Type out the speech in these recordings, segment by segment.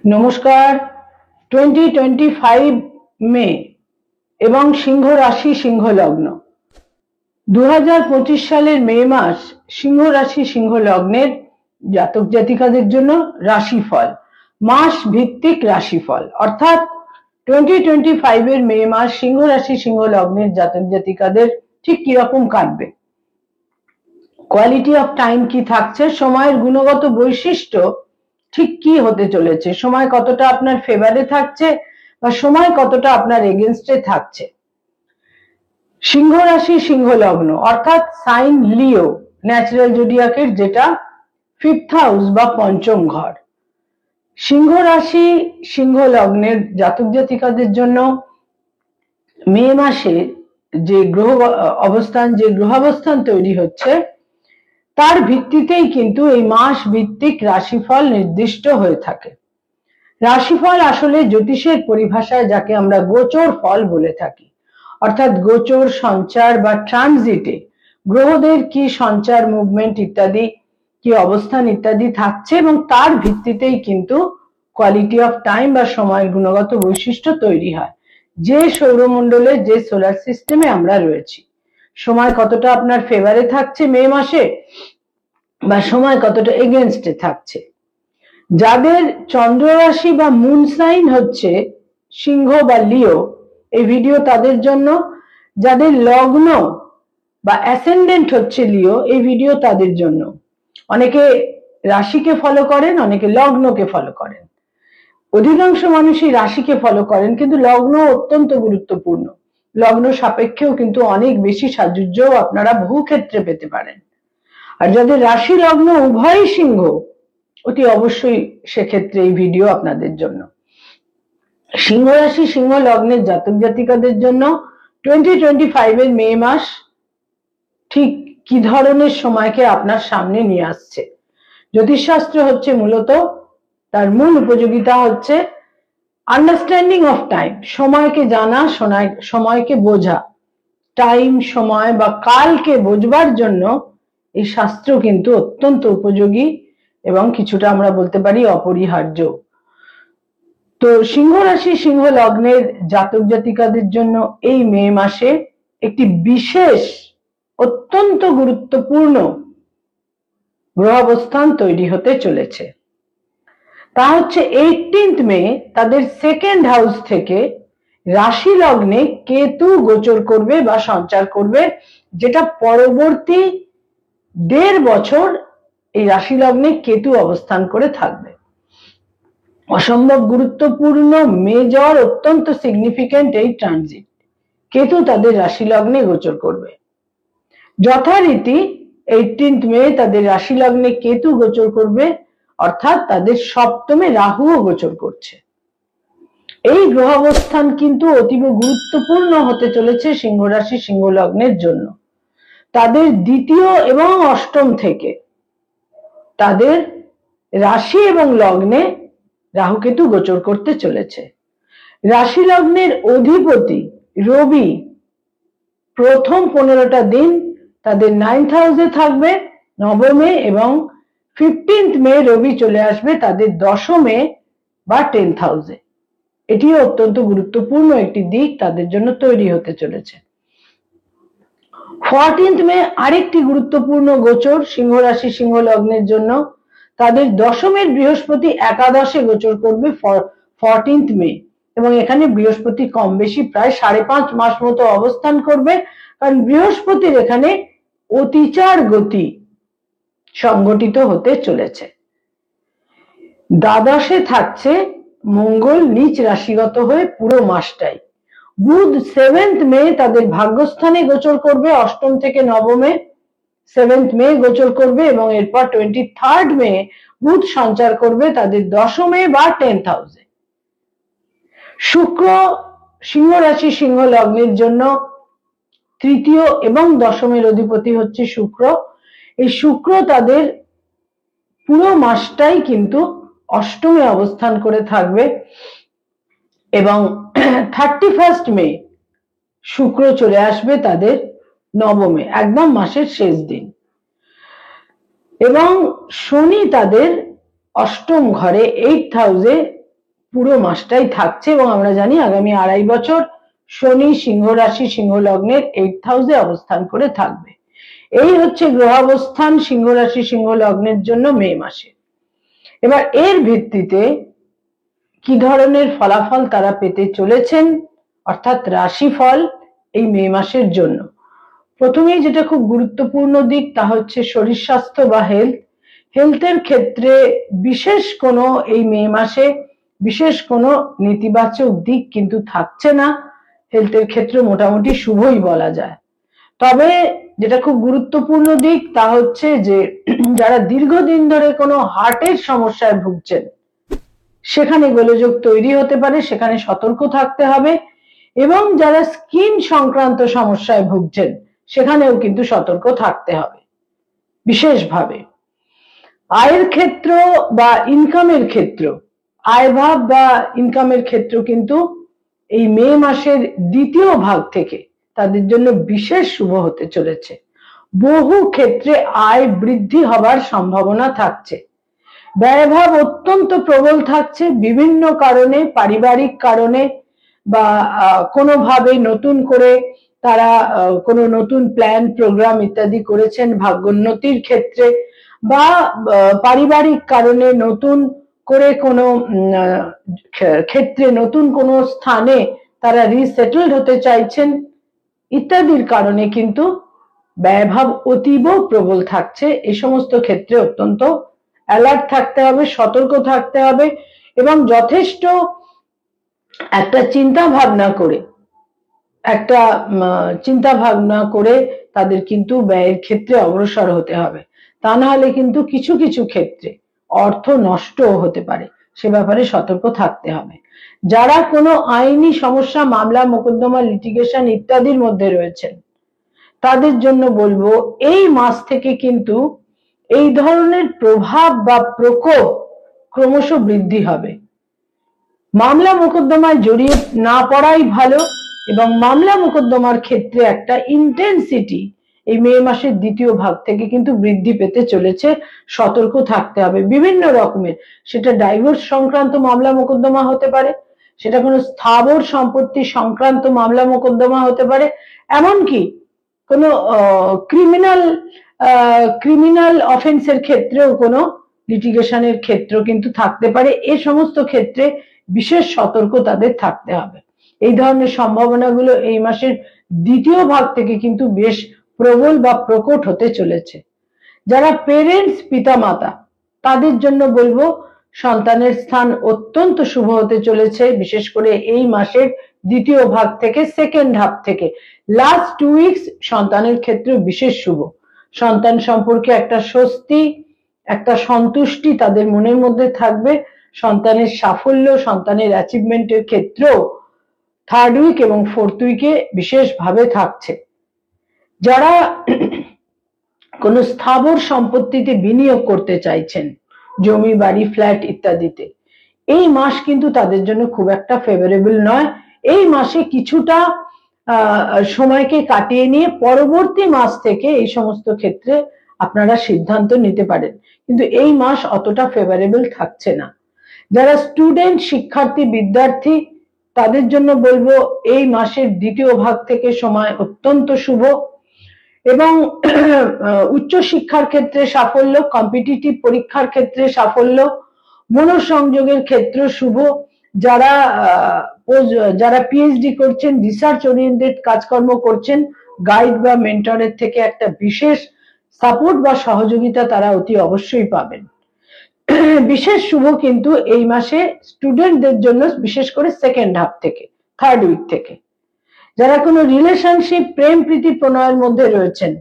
নমস্কার। 2025 মে এবং সিংহ রাশি সিংহ লগ্ন 2025 সালের মে মাস সিংহ রাশি সিংহ লগ্নের জাতক জাতিকাদের জন্য রাশিফল, মাস ভিত্তিক রাশিফল, অর্থাৎ 2025 এর মে মাস সিংহ রাশি সিংহ লগ্নের জাতক জাতিকাদের ঠিক কিরকম কাটবে, কোয়ালিটি অফ টাইম কি থাকছে, সময়ের গুণগত বৈশিষ্ট্য ঠিক কি হতে চলেছে, সময় কতটা আপনার ফেভারে থাকছে বা সময় কতটা আপনার এগেনস্টে থাকছে। সিংহ রাশি সিংহ লগ্ন অর্থাৎ সাইন লিও, ন্যাচারাল জোডিয়াকের যেটা 5th হাউস বা পঞ্চম ঘর। সিংহ রাশি সিংহ লগ্নের জাতক জাতিকাদের জন্য মে মাসে যে গ্রহাবস্থান তৈরি হচ্ছে তার ভিত্তিতেই কিন্তু এই মাস ভিত্তিক রাশিফল নির্দিষ্ট হয়ে থাকে। রাশিফল আসলে জ্যোতিষের পরিভাষায় যাকে আমরা গোচর ফল বলে থাকি, অর্থাৎ গোচর, সঞ্চার বা ট্রানজিটে গ্রহদের কি সঞ্চার, মুভমেন্ট ইত্যাদি, কি অবস্থান ইত্যাদি থাকছে এবং তার ভিত্তিতেই কিন্তু কোয়ালিটি অফ টাইম বা সময়ের গুণগত বৈশিষ্ট্য তৈরি হয়। যে সৌরমণ্ডলে, যে সোলার সিস্টেমে আমরা রয়েছি, সময় কতটা আপনার ফেভারে থাকছে মে মাসে বা সময় কতটা এগেনস্টে থাকছে। যাদের চন্দ্র রাশি বা মুন সাইন হচ্ছে সিংহ বা লিও, এই ভিডিও তাদের জন্য। যাদের লগ্ন বা অ্যাসেন্ডেন্ট হচ্ছে লিও, এই ভিডিও তাদের জন্য। অনেকে রাশিকে ফলো করেন, অনেকে লগ্নকে ফলো করেন। অধিকাংশ মানুষই রাশিকে ফলো করেন, কিন্তু লগ্ন অত্যন্ত গুরুত্বপূর্ণ। লগ্ন সাপেক্ষেও কিন্তু অনেক বেশি সাযুজ্যও আপনারা বহু ক্ষেত্রে পেতে পারেন। আর যাদের রাশি লগ্ন উভয়ই সিংহ, অতি অবশ্যই সেক্ষেত্রে এই ভিডিও আপনাদের জন্য। সিংহ রাশি সিংহ লগ্নের জাতক জাতিকাদের জন্য 2025 এর মে মাস ঠিক কি ধরনের সময়কে আপনার সামনে নিয়ে আসছে। জ্যোতিষশাস্ত্র হচ্ছে মূলত, তার মূল উপযোগিতা হচ্ছে আন্ডারস্ট্যান্ডিং অফ টাইম, সময়কে জানা, সময়কে বোঝা। টাইম, সময় বা কালকে বোঝবার জন্য এই শাস্ত্র কিন্তু অত্যন্ত উপযোগী এবং কিছুটা আমরা বলতে পারি অপরিহার্য। তো সিংহ রাশি সিংহ লগ্নের জাতক জাতিকাদের জন্য এই মে মাসে একটি বিশেষ অত্যন্ত গুরুত্বপূর্ণ গ্রহাবস্থান তৈরি হতে চলেছে। তা হচ্ছে 18th মে তাদের সেকেন্ড হাউস থেকে রাশি লগ্নে কেতু গোচর করবে বা সঞ্চার করবে, যেটা পরবর্তী 1.5 বছর এই রাশি লগ্নে কেতু অবস্থান করে থাকবে। অসম্ভব গুরুত্বপূর্ণ, মেজর, অত্যন্ত সিগনিফিক্যান্ট এই ট্রানজিট। কেতু তাদের রাশি লগ্নে গোচর করবে। যথারীতি 18th মে তাদের রাশি লগ্নে কেতু গোচর করবে, অর্থাৎ তাদের সপ্তমে রাহুও গোচর করছে। এই গ্রহাবস্থান কিন্তু অতীব গুরুত্বপূর্ণ হতে চলেছে সিংহ রাশি সিংহ লগ্নের জন্য। তাদের দ্বিতীয় এবং অষ্টম থেকে তাদের রাশি এবং লগ্নে রাহুকেতু গোচর করতে চলেছে। রাশি লগ্নের অধিপতি রবি প্রথম 15টা দিন তাদের 9th হাউসে থাকবে, নবমে, এবং 15th মে রবি চলে আসবে তাদের দশমে বা 10th হাউসে। এটিও অত্যন্ত গুরুত্বপূর্ণ একটি দিক তাদের জন্য তৈরি হতে চলেছে। 14th মে আরেকটি গুরুত্বপূর্ণ গোচর সিংহ রাশি সিংহ লগ্নের জন্য। তাদের দশমের বৃহস্পতি একাদশে গোচর করবে 14th মে, এবং এখানে বৃহস্পতি কম বেশি প্রায় 5.5 মাস মতো অবস্থান করবে, কারণ বৃহস্পতির এখানে অতিচার গতি সংগঠিত হতে চলেছে। দ্বাদশে থাকছে মঙ্গল নিচ রাশিগত হয়ে পুরো মাসটাই। বুধ 7th মে তাদের ভাগ্যস্থানে গোচর করবে, অষ্টম থেকে নবমে 7th মে গোচর করবে, এবং এরপর 23rd মে বুধ সঞ্চার করবে তাদের দশমে বা 10th হাউসে। শুক্র সিংহ রাশি সিংহ লগ্নের জন্য তৃতীয় এবং দশমের অধিপতি হচ্ছে শুক্র। এই শুক্র তাদের পুরো মাসটাই কিন্তু অষ্টমে অবস্থান করে থাকবে, এবং 31st মে শুক্র চলে আসবে তাদের নবমে, একদম মাসের শেষ দিন। এবং শনি তাদের অষ্টম ঘরে 8th হাউসে পুরো মাসটাই থাকছে এবং আমরা জানি আগামী 2.5 বছর শনি সিংহ রাশি সিংহ লগ্নের 8th হাউসে অবস্থান করে থাকবে। এই হচ্ছে গ্রহাবস্থান সিংহ রাশি সিংহ লগ্নের জন্য মে মাসে। এবার এর ভিত্তিতে কি ধরনের ফলাফল তারা পেতে চলেছেন অর্থাৎ রাশিফল এই মে মাসের জন্য। প্রথমেই যেটা খুব গুরুত্বপূর্ণ দিক তা হচ্ছে শরীর স্বাস্থ্য বা হেলথের ক্ষেত্রে বিশেষ কোনো এই মে মাসে বিশেষ কোনো নেতিবাচক দিক কিন্তু থাকছে না। হেলথের ক্ষেত্রে মোটামুটি শুভই বলা যায়। তবে যেটা খুব গুরুত্বপূর্ণ দিক তা হচ্ছে যে যারা দীর্ঘদিন ধরে কোনো হার্টের সমস্যায় ভুগছেন সেখানে গোলযোগ তৈরি হতে পারে, সেখানে সতর্ক থাকতে হবে। এবং যারা স্কিন সংক্রান্ত সমস্যায় ভুগছেন সেখানেও কিন্তু সতর্ক থাকতে হবে বিশেষভাবে। আয়ের ক্ষেত্র বা ইনকামের ক্ষেত্র, আয়ভাব বা ইনকামের ক্ষেত্র কিন্তু এই মে মাসের দ্বিতীয় ভাগ থেকে তাদের জন্য বিশেষ শুভ হতে চলেছে। বহু ক্ষেত্রে আয় বৃদ্ধি হবার সম্ভাবনা থাকছে। ব্যয়ভাব অত্যন্ত প্রবল থাকছে বিভিন্ন কারণে, পারিবারিক কারণে বা কোনোভাবে নতুন করে তারা কোনো নতুন প্ল্যান প্রোগ্রাম ইত্যাদি করেছেন ভাগ্যোন্নতির ক্ষেত্রে, বা পারিবারিক কারণে নতুন করে কোনো ক্ষেত্রে নতুন কোনো স্থানে তারা রিসেটেলড হতে চাইছেন ইত্যাদির কারণে কিন্তু ব্যয়ভাব অতীব প্রবল থাকছে। এই সমস্ত ক্ষেত্রে অত্যন্ত অ্যালার্ট থাকতে হবে, সতর্ক থাকতে হবে এবং যথেষ্ট একটা চিন্তা ভাবনা করে তাদের কিন্তু ব্যয়ের ক্ষেত্রে অগ্রসর হতে হবে। তা না হলে কিন্তু কিছু কিছু ক্ষেত্রে অর্থ নষ্টও হতে পারে, সে ব্যাপারে সতর্ক থাকতে হবে। যারা কোনো আইনি সমস্যা, মামলা মোকদ্দমা, লিটিগেশন ইত্যাদির মধ্যে রয়েছেন তাদের জন্য বলবো এই মাস থেকে কিন্তু এই ধরনের প্রভাব বা প্রকোপ ক্রমশ বৃদ্ধি হবে। মামলা মোকদ্দমায় জড়িয়ে না পড়াই ভালো এবং মামলা মোকদ্দমার ক্ষেত্রে একটা ইন্টেন্সিটি এই মে মাসের দ্বিতীয় ভাগ থেকে কিন্তু বৃদ্ধি পেতে চলেছে। সতর্ক থাকতে হবে বিভিন্ন রকমের, সেটা ডাইভোর্স সংক্রান্ত মামলা মোকদ্দমা হতে পারে, সেটা কোনো স্থাবর সম্পত্তি সংক্রান্ত মামলা মোকদ্দমা হতে পারে, এমনকি কোনো ক্রিমিনাল অফেন্সের ক্ষেত্রেও কোনো লিটিগেশনের ক্ষেত্র কিন্তু থাকতে পারে। এ সমস্ত ক্ষেত্রে বিশেষ সতর্ক তাদের থাকতে হবে। এই ধরনের সম্ভাবনাগুলো এই মাসের দ্বিতীয় ভাগ থেকে কিন্তু বেশ প্রবল বা প্রকট হতে চলেছে। যারা পেরেন্টস, পিতামাতা, তাদের জন্য বলবো সন্তানের স্থান অত্যন্ত শুভ হতে চলেছে, বিশেষ করে এই মাসের দ্বিতীয় ভাগ থেকে, সেকেন্ড হাফ থেকে। লাস্ট 2 উইকস সন্তানের ক্ষেত্রে বিশেষ শুভ। সন্তান সম্পর্কে একটা স্বস্তি, একটা সন্তুষ্টি তাদের মনের মধ্যে থাকবে। সন্তানের সাফল্য, সন্তানের অ্যাচিভমেন্টের ক্ষেত্রেও 3rd উইক এবং 4th উইকে বিশেষভাবে থাকছে। যারা কোনো স্থাবর সম্পত্তিতে বিনিয়োগ করতে চাইছেন, জমি, বাড়ি, ফ্ল্যাট ইত্যাদিতে, এই মাস কিন্তু তাদের জন্য খুব একটা ফেভারেবল নয়। এই মাসে কিছুটা সময়কে কাটিয়ে নিয়ে পরবর্তী মাস থেকে এই সমস্ত ক্ষেত্রে আপনারা সিদ্ধান্ত নিতে পারেন, কিন্তু এই মাস অতটা ফেভারেবল থাকছে না। যারা স্টুডেন্ট, শিক্ষার্থী, বিদ্যার্থী, তাদের জন্য বলবো এই মাসের দ্বিতীয় ভাগ থেকে সময় অত্যন্ত শুভ এবং উচ্চশিক্ষার ক্ষেত্রে সাফল্য, কম্পিটিটিভ পরীক্ষার ক্ষেত্রে সাফল্য, মনোসংযোগের ক্ষেত্রে শুভ। যারা পিএইচডি করছেন, রিসার্চ ওরিয়েন্টেড কাজকর্ম করছেন, গাইড বা মেন্টরের থেকে একটা বিশেষ সাপোর্ট বা সহযোগিতা তারা অতি অবশ্যই পাবেন। বিশেষ শুভ কিন্তু এই মাসে স্টুডেন্টদের জন্য, বিশেষ করে সেকেন্ড হাফ থেকে, 3rd উইক থেকে। যারা কোনো রিলেশনশিপ, প্রেম প্রীতি প্রণয়ের মধ্যে রয়েছেন,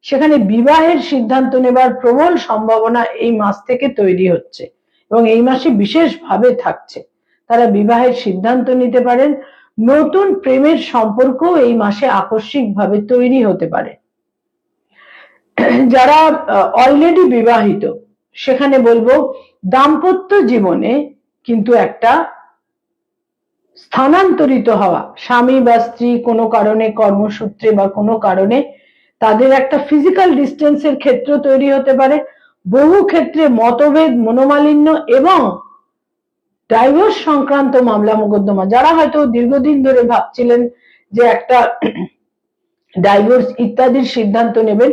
সেখানে বিবাহের সিদ্ধান্ত নেবার প্রবল সম্ভাবনা এই মাস থেকে তৈরি হচ্ছে এবং এই মাসে বিশেষভাবে থাকছে। তারা বিবাহের সিদ্ধান্ত নিতে পারেন। নতুন প্রেমের সম্পর্ক এই মাসে আকস্মিকভাবে তৈরি হতে পারে। যারা অলরেডি বিবাহিত, সেখানে বলবো দাম্পত্য জীবনে কিন্তু একটা স্থানান্তরিত হওয়া, স্বামী বা স্ত্রী কোনো কারণে, কর্মসূত্রে বা কোনো কারণে তাদের একটা ফিজিক্যাল ডিস্টেন্সের ক্ষেত্র তৈরি হতে পারে। বহু ক্ষেত্রে মতভেদ, মনোমালিন্য এবং ডাইভোর্স সংক্রান্ত মামলা মোকদ্দমা, যারা হয়তো দীর্ঘদিন ধরে ভাবছিলেন যে একটা ডাইভোর্স ইত্যাদির সিদ্ধান্ত নেবেন,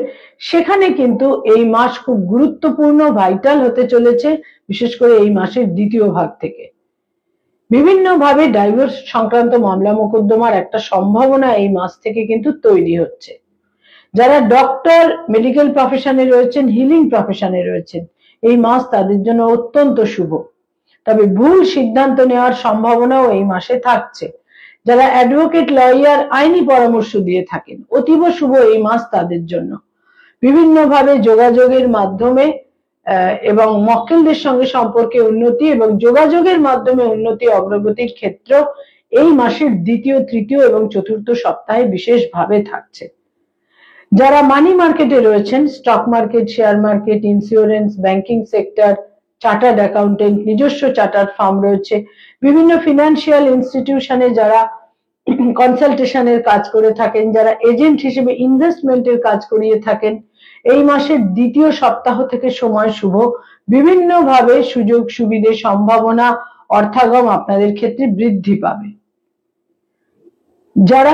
সেখানে কিন্তু এই মাস খুব গুরুত্বপূর্ণ, ভাইটাল হতে চলেছে, বিশেষ করে এই মাসের দ্বিতীয় ভাগ থেকে। বিভিন্নভাবে ডাইভোর্স সংক্রান্ত মামলা মোকদ্দমার একটা সম্ভাবনা এই মাস থেকে কিন্তু তৈরি হচ্ছে। যারা ডক্টর, মেডিকেল প্রফেশনে রয়েছেন, হিলিং প্রফেশনে রয়েছেন, এই মাস তাদের জন্য অত্যন্ত শুভ। তবে ভুল সিদ্ধান্ত নেওয়ার সম্ভাবনাও এই মাসে থাকছে। যারা অ্যাডভোকেট, লয়ার, আইনি পরামর্শ দিয়ে থাকেন, অতীব শুভ এই মাস তাদের জন্য। বিভিন্নভাবে যোগাযোগের মাধ্যমে এবং মক্কেলদের সঙ্গে সম্পর্কে উন্নতি এবং যোগাযোগের মাধ্যমে উন্নতি, অগ্রগতির ক্ষেত্র এই মাসের দ্বিতীয়, তৃতীয় এবং চতুর্থ সপ্তাহে বিশেষভাবে থাকছে। যারা মানি মার্কেটে রয়েছেন, stock market, share market, insurance, banking sector, chartered accountant, নিজস্ব চার্টার্ড ফার্ম রয়েছে, বিভিন্ন ফিনান্সিয়াল ইনস্টিটিউশনে যারা কনসালটেশনের কাজ করে থাকেন, যারা এজেন্ট হিসেবে ইনভেস্টমেন্টের কাজ করিয়ে থাকেন, এই মাসের দ্বিতীয় সপ্তাহ থেকে সময় শুভ। বিভিন্নভাবে সুযোগ সুবিধে, সম্ভাবনা, অর্থাগম আপনাদের ক্ষেত্রে বৃদ্ধি পাবে। যারা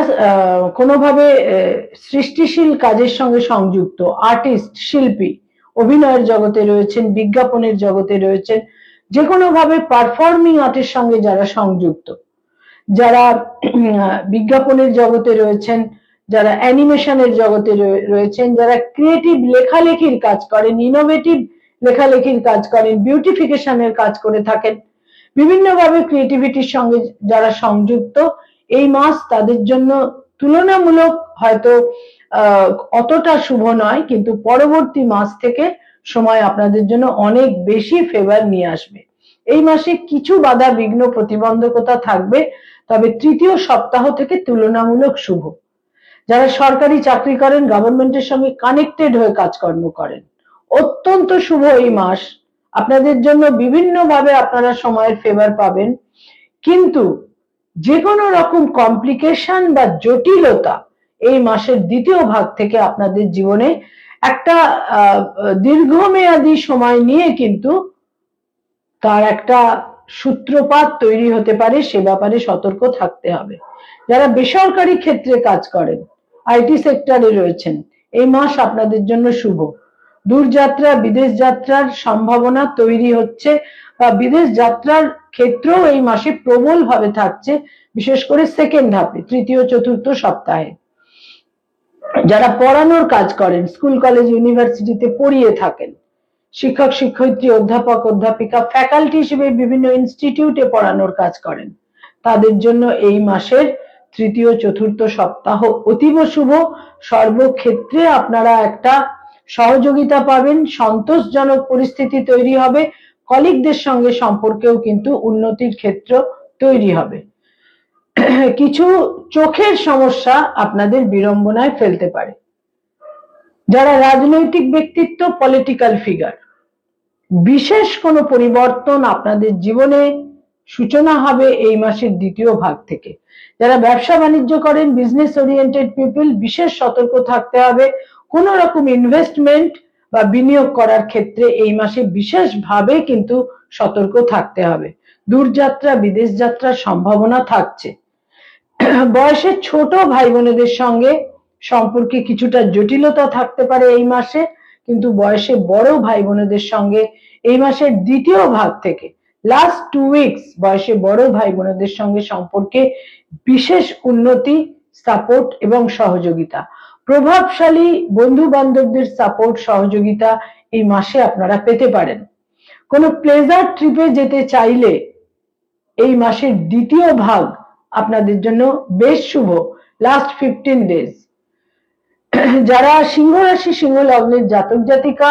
কোনোভাবে সৃষ্টিশীল কাজের সঙ্গে সংযুক্ত, আর্টিস্ট, শিল্পী, অভিনয়ের জগতে রয়েছেন, বিজ্ঞাপনের জগতে রয়েছেন, যে কোনো ভাবে পারফর্মিং আর্টের সঙ্গে যারা সংযুক্ত, যারা বিজ্ঞাপনের জগতে রয়েছেন, যারা অ্যানিমেশনের জগতে রয়েছেন, যারা ক্রিয়েটিভ লেখালেখির কাজ করেন, ইনোভেটিভ লেখালেখির কাজ করেন, বিউটিফিকেশনের কাজ করে থাকেন, বিভিন্নভাবে ক্রিয়েটিভিটির সঙ্গে যারা সংযুক্ত, এই মাস তাদের জন্য তুলনামূলক হয়তো অতটা শুভ নয়, কিন্তু পরবর্তী মাস থেকে সময় আপনাদের জন্য অনেক বেশি ফেভার নিয়ে আসবে। এই মাসে কিছু বাধা বিঘ্ন প্রতিবন্ধকতা থাকবে, তবে তৃতীয় সপ্তাহ থেকে তুলনামূলক শুভ। যারা সরকারি চাকরি করেন, গভর্নমেন্টের সঙ্গে কানেক্টেড হয়ে কাজকর্ম করেন, অত্যন্ত শুভ এই মাস আপনাদের জন্য। বিভিন্নভাবে আপনারা সময়ের ফেভার পাবেন, কিন্তু যে কোনো রকম কমপ্লিকেশন বা জটিলতা এই মাসের দ্বিতীয় ভাগ থেকে আপনাদের জীবনে একটা দীর্ঘমেয়াদী সময় নিয়ে কিন্তু তার একটা সূত্রপাত তৈরি হতে পারে, সে ব্যাপারে সতর্ক থাকতে হবে। যারা বেসরকারি ক্ষেত্রে কাজ করেন, আইটি সেক্টরে রয়েছেন, এই মাস আপনাদের জন্য শুভ। দূরযাত্রা, বিদেশ যাত্রার সম্ভাবনা তৈরি হচ্ছে, বা বিদেশ যাত্রার ক্ষেত্রেও এই মাসে প্রবল ভাবে থাকছে, বিশেষ করে সেকেন্ড হাফে, তৃতীয় চতুর্থ সপ্তাহে। যারা পড়ানোর কাজ করেন, স্কুল, কলেজ, ইউনিভার্সিটিতে পড়িয়ে থাকেন, শিক্ষক, শিক্ষয়িত্রী, অধ্যাপক, অধ্যাপিকা, ফ্যাকাল্টি হিসেবে বিভিন্ন ইনস্টিটিউটে পড়ানোর কাজ করেন, তাদের জন্য এই মাসের তৃতীয় চতুর্থ সপ্তাহ অতীব শুভ। সর্বক্ষেত্রে আপনারা একটা সহযোগিতা পাবেন, সন্তোষজনক পরিস্থিতি তৈরি হবে, কলিগদের সঙ্গে সম্পর্কেও কিন্তু উন্নতির ক্ষেত্র তৈরি হবে। কিছু চোখের সমস্যা আপনাদের বিড়ম্বনায় ফেলতে পারে। যারা রাজনৈতিক ব্যক্তিত্ব, পলিটিক্যাল ফিগার, বিশেষ কোনো পরিবর্তন আপনাদের জীবনে সূচনা হবে এই মাসের দ্বিতীয় ভাগ থেকে। যারা ব্যবসা বাণিজ্য করেন, বিজনেস ওরিয়েন্টেড পিপল, বিশেষ সতর্ক থাকতে হবে। কোন রকম ইনভেস্টমেন্ট বা বিনিয়োগ করার ক্ষেত্রে এই মাসে বিশেষভাবে কিন্তু সতর্ক থাকতে হবে। দূরযাত্রা, বিদেশ যাত্রার সম্ভাবনা থাকছে। বয়সে ছোট ভাই বোনেদের সঙ্গে সম্পর্কে কিছুটা জটিলতা থাকতে পারে এই মাসে, কিন্তু বয়সে বড় ভাই বোনেদের সঙ্গে এই মাসের দ্বিতীয় ভাগ থেকে লাস্ট 2 উইকস বয়সে বড় ভাই বোনেদের সঙ্গে সম্পর্কে বিশেষ উন্নতি, সাপোর্ট এবং সহযোগিতা। প্রভাবশালী বন্ধু বান্ধবদের সাপোর্ট, সহযোগিতা এই মাসে আপনারা পেতে পারেন। কোনো প্লেজার ট্রিপে যেতে চাইলে এই মাসের দ্বিতীয় ভাগ আপনাদের জন্য বেশ শুভ, লাস্ট 15 ডেজ। যারা সিংহ রাশি, সিংহ লগ্নের জাতক জাতিকা,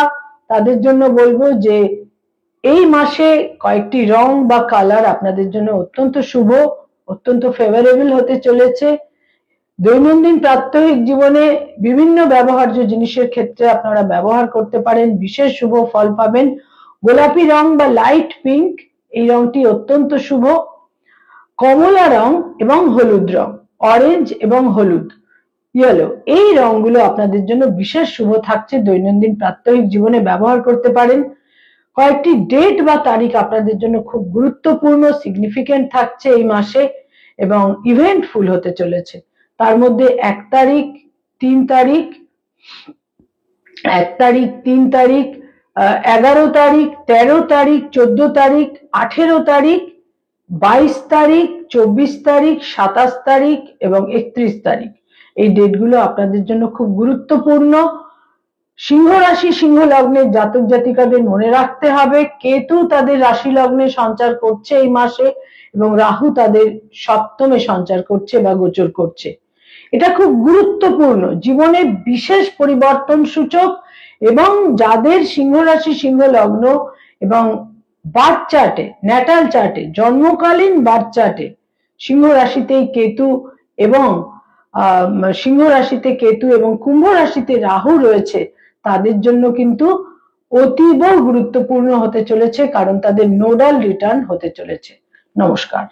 তাদের জন্য বলবো যে এই মাসে কয়েকটি রং বা কালার আপনাদের জন্য অত্যন্ত শুভ, অত্যন্ত ফেভারেবল হতে চলেছে। দৈনন্দিন প্রাত্যহিক জীবনে বিভিন্ন ব্যবহার্য জিনিসের ক্ষেত্রে আপনারা ব্যবহার করতে পারেন, বিশেষ শুভ ফল পাবেন। গোলাপি রং বা লাইট পিঙ্ক, এই রংটি অত্যন্ত শুভ। কমলা রং এবং হলুদ রং, অরেঞ্জ এবং হলুদ, ইয়েলো, এই রংগুলো আপনাদের জন্য বিশেষ শুভ থাকছে, দৈনন্দিন প্রাত্যহিক জীবনে ব্যবহার করতে পারেন। কয়েকটি ডেট বা তারিখ আপনাদের জন্য খুব গুরুত্বপূর্ণ, সিগনিফিকেন্ট থাকছে এই মাসে এবং ইভেন্টফুল হতে চলেছে। তার মধ্যে 1 তারিখ, 3 তারিখ, 1 তারিখ, 3 তারিখ, 11 তারিখ, 13 তারিখ, 14 তারিখ, 18 তারিখ, 22 তারিখ, 24 তারিখ, 27 তারিখ এবং 31 তারিখ। এই ডেটগুলো আপনাদের জন্য খুব গুরুত্বপূর্ণ। সিংহ রাশি, সিংহ লগ্নের জাতক জাতিকাদের মনে রাখতে হবে, কেতু তাদের রাশি লগ্নে সঞ্চার করছে এই মাসে এবং রাহু তাদের সপ্তমে সঞ্চার করছে বা গোচর করছে। এটা খুব গুরুত্বপূর্ণ, জীবনে বিশেষ পরিবর্তন সূচক এবং যাদের সিংহ রাশি, সিংহ লগ্ন এবং বার্থ চার্টে, ন্যাটাল চার্টে, জন্মকালীন বার্থ চার্টে সিংহ রাশিতেই কেতু এবং সিংহ রাশিতে কেতু এবং কুম্ভ রাশিতে রাহু রয়েছে, তাদের জন্য কিন্তু অতীব গুরুত্বপূর্ণ হতে চলেছে, কারণ তাদের নোডাল রিটার্ন হতে চলেছে। নমস্কার।